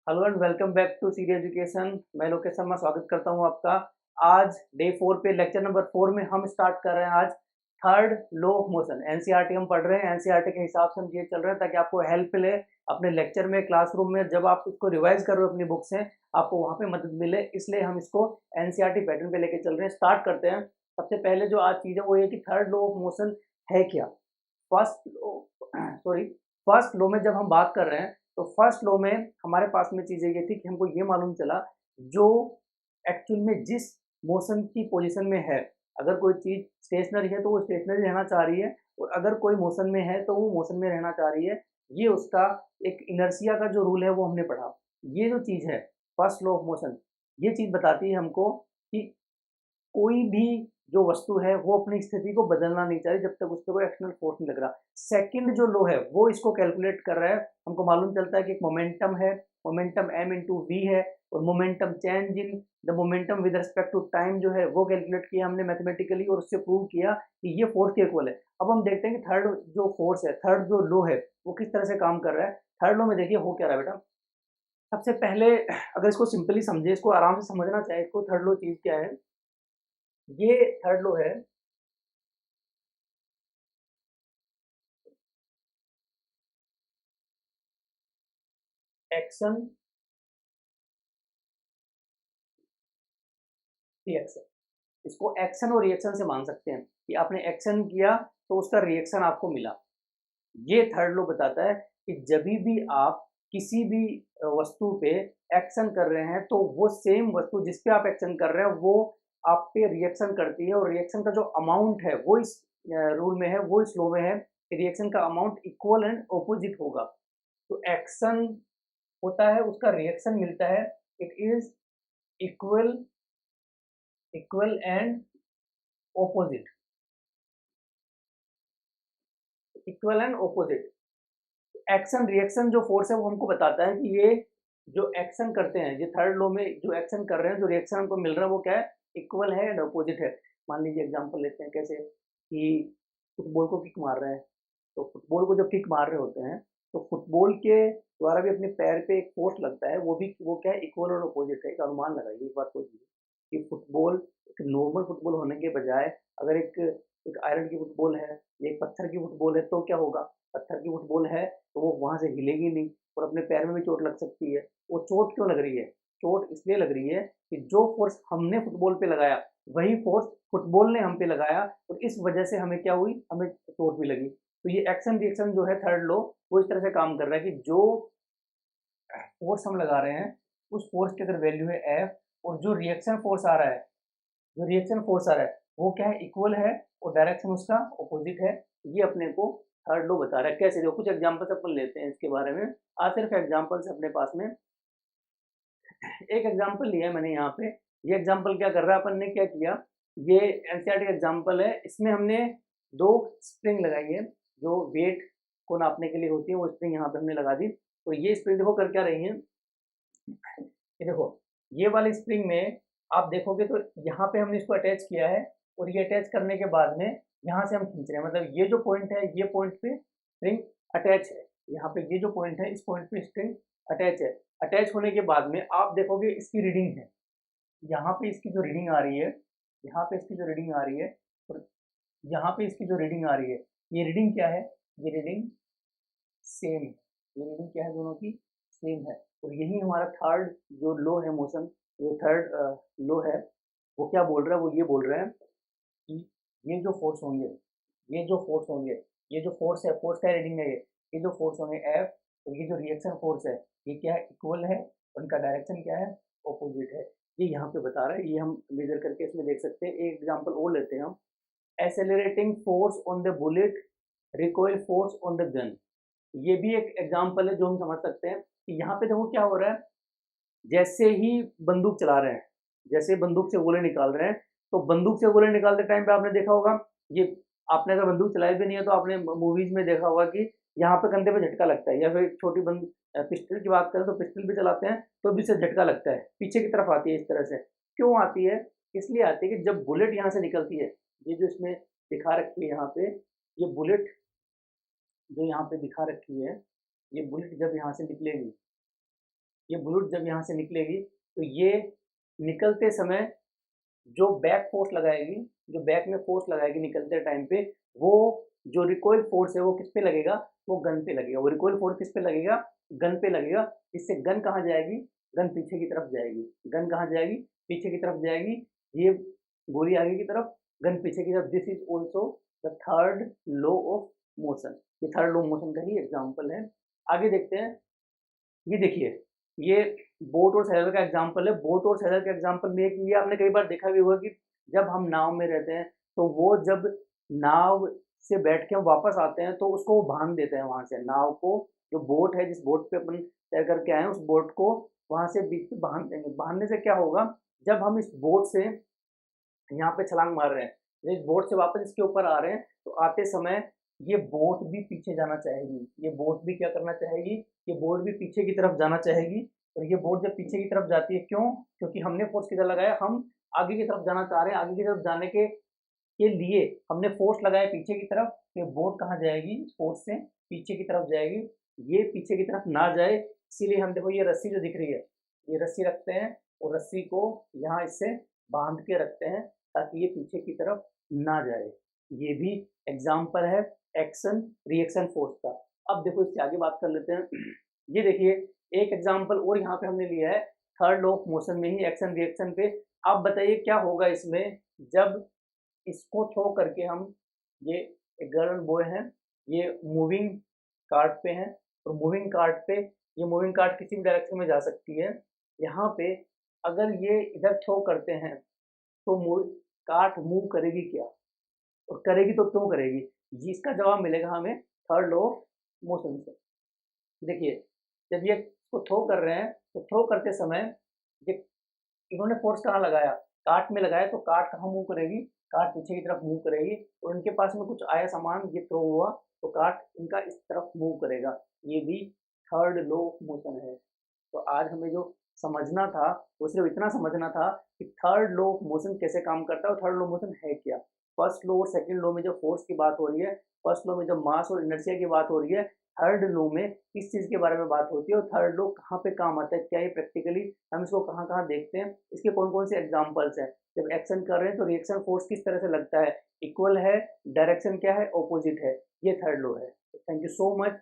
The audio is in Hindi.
Hello and welcome back to सीरी एजुकेशन। मैं लोकेश शर्मा स्वागत करता हूं आपका। आज डे 4 पे लेक्चर नंबर 4 में हम स्टार्ट कर रहे हैं आज third law of motion. NCERT हम पढ़ रहे हैं, एनसीईआरटी के हिसाब से हम ये चल रहे हैं ताकि आपको हेल्प मिले अपने लेक्चर में, क्लासरूम में। जब आप इसको रिवाइज कर रहे हो अपनी बुक से, आपको वहाँ पे मदद मिले, इसलिए हम इसको एनसीईआरटी पैटर्न पे लेके चल रहे हैं। स्टार्ट करते हैं। सबसे पहले जो आज चीज़ है वो ये कि थर्ड लॉ ऑफ मोशन है क्या। First law sorry first law में जब हम बात कर रहे हैं तो फर्स्ट लॉ में हमारे पास में चीज़ें ये थी कि हमको ये मालूम चला जो एक्चुअल में जिस मोशन की पोजीशन में है, अगर कोई चीज़ स्टेशनरी है तो वो स्टेशनरी रहना चाह रही है, और अगर कोई मोशन में है तो वो मोशन में रहना चाह रही है। ये उसका एक इनर्शिया का जो रूल है वो हमने पढ़ा। ये जो चीज़ है फर्स्ट लॉ ऑफ मोशन, ये चीज़ बताती है हमको कि कोई भी जो वस्तु है वो अपनी स्थिति को बदलना नहीं चाह रही जब तक उस पर कोई एक्सटर्नल फोर्स नहीं लग रहा। सेकंड जो लो है वो इसको कैलकुलेट कर रहा है। हमको मालूम चलता है कि एक मोमेंटम है, मोमेंटम m इंटू वी है, और momentum change in the momentum with respect to time जो है वो कैलकुलेट किया हमने मैथमेटिकली, और उससे प्रूव किया कि ये फोर्स के इक्वल है। अब हम देखते हैं कि थर्ड जो फोर्स है, थर्ड जो लो है, वो किस तरह से काम कर रहा है। थर्ड लो में देखिए हो क्या रहा है बेटा। सबसे पहले अगर इसको सिंपली समझे, इसको आराम से समझना चाहे, इसको थर्ड लो चीज क्या है। ये थर्ड लो है एक्शन रिएक्शन। इसको एक्शन और रिएक्शन से मान सकते हैं कि आपने एक्शन किया तो उसका रिएक्शन आपको मिला। ये थर्ड लॉ बताता है कि जब भी आप किसी भी वस्तु पे एक्शन कर रहे हैं तो वो सेम वस्तु जिस पे आप एक्शन कर रहे हैं वो आप पे रिएक्शन करती है, और रिएक्शन का जो अमाउंट है वो इस रूल में है, वो इस लॉ में है कि रिएक्शन का अमाउंट इक्वल एंड ऑपोजिट होगा। तो एक्शन होता है, उसका रिएक्शन मिलता है, it is equal equal and opposite. Equal and opposite. Action reaction जो फोर्स है वो हमको बताता है कि ये जो एक्शन करते हैं, ये थर्ड लॉ में जो एक्शन कर रहे हैं, जो रिएक्शन हमको मिल रहा है वो क्या है, इक्वल है एंड ऑपोजिट है। मान लीजिए एग्जांपल लेते हैं, कैसे कि फुटबॉल को किक मार रहे हैं, तो फुटबॉल को जब किक मार रहे होते हैं तो फुटबॉल के द्वारा भी अपने पैर पे एक फोर्स लगता है, वो भी वो क्या है, इक्वल और ऑपोजिट है। एक अनुमान लगाइए, एक बात सोचिए कि फुटबॉल एक नॉर्मल फुटबॉल होने के बजाय अगर एक एक आयरन की फुटबॉल है, एक पत्थर की फुटबॉल है, तो क्या होगा। पत्थर की फुटबॉल है तो वो वहां से हिलेगी नहीं, और अपने पैर में भी चोट लग सकती है। वो चोट क्यों लग रही है, चोट इसलिए लग रही है कि जो फोर्स हमने फुटबॉल पे लगाया वही फोर्स फुटबॉल ने हम पे लगाया, और इस वजह से हमें क्या हुई, हमें चोट भी लगी। तो ये एक्शन रिएक्शन जो है थर्ड लॉ, वो इस तरह से काम कर रहा है कि जो फोर्स हम लगा रहे हैं उस फोर्स की अगर वैल्यू है एफ, और जो रिएक्शन फोर्स आ रहा है, जो रिएक्शन फोर्स आ रहा है वो क्या है, इक्वल है, और डायरेक्शन उसका ऑपोजिट है। ये अपने को थर्ड लॉ बता रहा है। कैसे, जो कुछ एग्जांपल्स अपन लेते हैं इसके बारे में। आज सिर्फ एग्जांपल्स अपने पास में, एक एग्जांपल लिया है मैंने यहाँ पे। ये एग्जांपल क्या कर रहा है, अपन ने क्या किया, ये एनसीईआरटी का एग्जांपल है। इसमें हमने दो स्प्रिंग लगाई है जो वेट को नापने के लिए होती है, वो स्प्रिंग यहाँ पे हमने लगा दी। तो ये स्प्रिंग देखो कर क्या रही है, ये देखो, ये वाली स्प्रिंग में आप देखोगे तो यहाँ पे हमने इसको अटैच किया है, और ये अटैच करने के बाद में यहाँ से हम खींच रहे हैं, मतलब ये जो पॉइंट है, ये पॉइंट पे स्प्रिंग अटैच है। यहाँ पे ये जो पॉइंट है, इस पॉइंट पे स्प्रिंग अटैच है। अटैच होने के बाद में आप देखोगे इसकी रीडिंग है, यहाँ पे इसकी जो रीडिंग आ रही है, यहाँ पे इसकी जो रीडिंग आ रही है, और यहाँ पे इसकी जो रीडिंग आ रही है, ये रीडिंग क्या है, ये रीडिंग सेम, ये रीडिंग क्या है, दोनों की सेम है। और यही हमारा थर्ड जो लो है मोशन, जो थर्ड लो है, वो क्या बोल रहा है, वो ये बोल रहा है कि ये जो फोर्स होंगे, ये जो फोर्स होंगे, ये जो फोर्स है, फोर्स का रीडिंग है, ये जो फोर्स होंगे एफ, और ये जो रिएक्शन फोर्स है, ये क्या है, इक्वल है, उनका डायरेक्शन क्या है, ऑपोजिट है। ये यहाँ पे बता रहा है, ये हम मेजर करके इसमें देख सकते हैं। एक एग्जांपल और लेते हैं हम। Accelerating force on the bullet, recoil force on the gun. ये भी एक एग्जाम्पल है जो हम समझ सकते हैं कि यहाँ पे देखो क्या हो रहा है। जैसे ही बंदूक चला रहे हैं, जैसे बंदूक से गोले निकाल रहे हैं, तो बंदूक से गोले निकालते टाइम पे आपने देखा होगा, ये आपने अगर बंदूक चलाई भी नहीं है तो आपने मूवीज में देखा होगा कि यहाँ पे कंधे पे झटका लगता है, या फिर छोटी बंद पिस्टल की बात करें तो पिस्टल भी चलाते हैं तो भी इससे झटका लगता है, पीछे की तरफ आती है इस तरह से। क्यों आती है, इसलिए आती है कि जब बुलेट यहाँ से निकलती है, ये जो इसमें दिखा रखी है यहाँ पे, ये बुलेट जो यहाँ पे दिखा रखी है, ये बुलेट जब यहाँ से निकलेगी, ये बुलेट जब यहाँ से निकलेगी तो ये निकलते समय जो बैक फोर्स लगाएगी, जो बैक में फोर्स लगाएगी निकलते टाइम पे, वो जो रिकॉइल फोर्स है वो किस पे लगेगा, वो गन पे लगेगा। वो रिकॉइल फोर्स किस पे लगेगा, गन पे लगेगा। इससे गन कहाँ जाएगी, गन पीछे की तरफ जाएगी। गन कहाँ जाएगी, पीछे की तरफ जाएगी। ये गोली आगे की तरफ, गन पीछे की तरफ। This is also the third law of motion. ये थर्ड लॉ ऑफ मोशन का ही एग्जाम्पल है। आगे देखते हैं। ये देखिए, ये बोट और सैलर का एग्जांपल है। बोट और सैलर के एग्जांपल में एक ये आपने कई बार देखा भी होगा कि जब हम नाव में रहते हैं तो वो जब नाव से बैठ के हम वापस आते हैं तो उसको वो बांध देते हैं वहां से नाव को। जो बोट है, जिस बोट पे अपन तैर करके आए हैं, उस बोट को वहां से बीच में बांध देंगे। बांधने से क्या होगा, जब हम इस बोट से यहाँ पे छलांग मार रहे हैं, इस बोट से वापस इसके ऊपर आ रहे हैं, तो आते समय ये बोट भी पीछे जाना चाहेगी। ये बोट भी क्या करना चाहेगी, ये बोट भी पीछे की तरफ जाना चाहेगी। और ये बोट जब पीछे की तरफ जाती है, क्यों, क्योंकि हमने फोर्स किधर लगाया, हम आगे की तरफ जाना चाह रहे हैं। आगे की तरफ जाने के लिए हमने फोर्स लगाया पीछे की तरफ। ये बोट कहाँ जाएगी, फोर्स से पीछे की तरफ जाएगी। ये पीछे की तरफ ना जाए, इसीलिए हम देखो ये रस्सी जो दिख रही है, ये रस्सी रखते हैं और रस्सी को यहाँ इससे बांध के रखते हैं ताकि ये पीछे की तरफ ना जाए। ये भी एग्जाम्पल है एक्शन रिएक्शन फोर्स का। अब देखो इससे आगे बात कर लेते हैं। ये देखिए, एक एग्जाम्पल और यहाँ पे हमने लिया है थर्ड लॉ ऑफ मोशन में ही, एक्शन रिएक्शन पे। आप बताइए क्या होगा इसमें, जब इसको थ्रो करके हम, ये एक गर्ल एंड बॉय है, ये मूविंग कार्ट पे हैं, और मूविंग कार्ट पे, ये मूविंग कार्ट किसी भी डायरेक्शन में जा सकती है। यहाँ पे अगर ये इधर थ्रो करते हैं तो मूव कार्ट मूव करेगी क्या, और करेगी तो क्यों करेगी, ये इसका जवाब मिलेगा हमें थर्ड लॉ ऑफ मोशन से। देखिए, जब ये इसको थ्रो कर रहे हैं तो थ्रो करते समय ये इन्होंने फोर्स कहाँ लगाया, कार्ट में लगाया, तो कार्ट कहाँ मूव करेगी, कार्ट पीछे की तरफ मूव करेगी। और इनके पास में कुछ आया सामान, ये थ्रो हुआ, तो कार्ट इनका इस तरफ मूव करेगा। ये भी थर्ड लॉ ऑफ मोशन है। तो आज हमें जो समझना था वो सिर्फ इतना समझना था कि थर्ड लॉ ऑफ मोशन कैसे काम करता है और थर्ड लॉ ऑफ मोशन है क्या। फर्स्ट लॉ और सेकंड लॉ में जो फोर्स की बात हो रही है, फर्स्ट लॉ में जो मास और इनर्शिया की बात हो रही है, थर्ड लॉ में किस चीज़ के बारे में बात होती है और थर्ड लॉ कहाँ पे काम आता है, क्या ये प्रैक्टिकली हम इसको कहाँ कहाँ देखते हैं, इसके कौन कौन से एग्जाम्पल्स हैं। जब एक्शन कर रहे हैं तो रिएक्शन फोर्स किस तरह से लगता है, इक्वल है, डायरेक्शन क्या है, ऑपोजिट है। ये थर्ड लॉ है। Thank you so much.